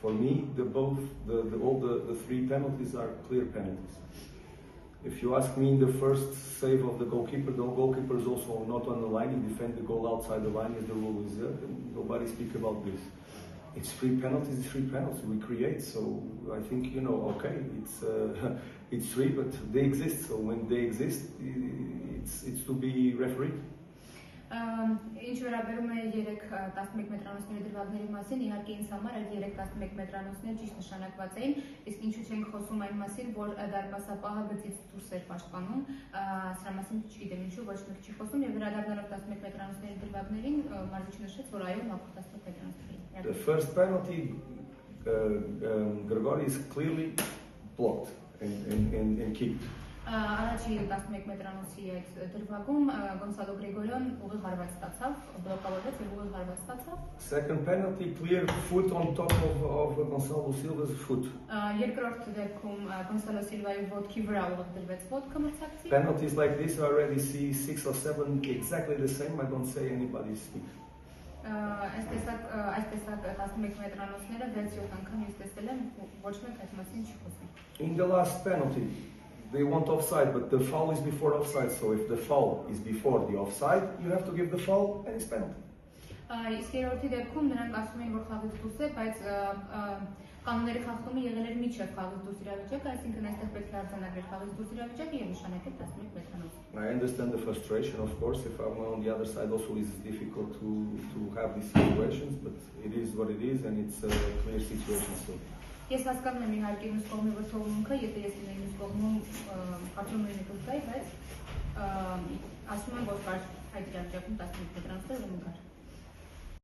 For me, all the three penalties are clear penalties. If you ask me, in the first save of the goalkeeper is also not on the line. He defends the goal outside the line, as the rule is there. Nobody speaks about this. It's three penalties. It's three penalties we create. So I think okay, it's three, but they exist. So when they exist, it's to be refereed. Ինչ վերաբերում է 3-11 մետրանոցների դրվագների մասին, իհարկե ինձ համար այդ 3-11 մետրանոցները ճիշտ նշանակված էին, իսկ ինչու չենք խոսում այն մասին, որ դարպասապահը գծից դուրս էր պաշտպանում, սրա մասին չգիտեմ ինչու ոչ մեկ չի խոսում, եւ վերադառնալով 11 մետրանոցների դրվագներին, մարզիչը նշեց, որ այո, նախորդ 11 մետրանոցների։ The first penalty, Grigori is clearly blocked and kicked. Առաջի 11 մետրանոցի այդ դրվագում Գոնսալո Գրիգորյան ուղիղ հարված ստացավ, բլոկավորվեց եւ ուղիղ հարված ստացավ։ Second penalty, clear foot on top of Gonçalo Silva's foot. Երկրորդ դեպքում Գոնսալո Սիլվայի ոտքի վրա ուղիղ դրվեց ոտքը մրցակցի։ Penalties like this I already see 6 or 7 exactly the same. I don't say anybody's speak. Այս տեսակ 11 մետրանոցները 6-7 անգամ ես տեսել եմ, ոչ մեկ այդ մասին չի խոսում։ In the last penalty, they want offside, but the foul is before offside. So if the foul is before the offside, you have to give the foul and it's penalty. Իսկ երրորդի դեպքում նրանք ասում են, որ խաղից դուրս է, բայց կանոնների խախտումը եղել էր միջև խաղից դուրս իրավիճակը, այսինքն այստեղ պետք է արձանագրել խաղից դուրս իրավիճակը եւ նշանակել 11 մետրանոց։ I understand the frustration, of course. If I'm on the other side, also it's difficult to have these situations, but it is what it is, and it's a clear situation still. Ես հասկանում եմ իհարկե մյուս կողմի վրթովմունքը, եթե ես լինեի մյուս կողմում պատրում լինի դուրս գայի, բայց ասում եմ, որ կար այդ իրավիճակում 11 մետրանոցը ուրեմն կար։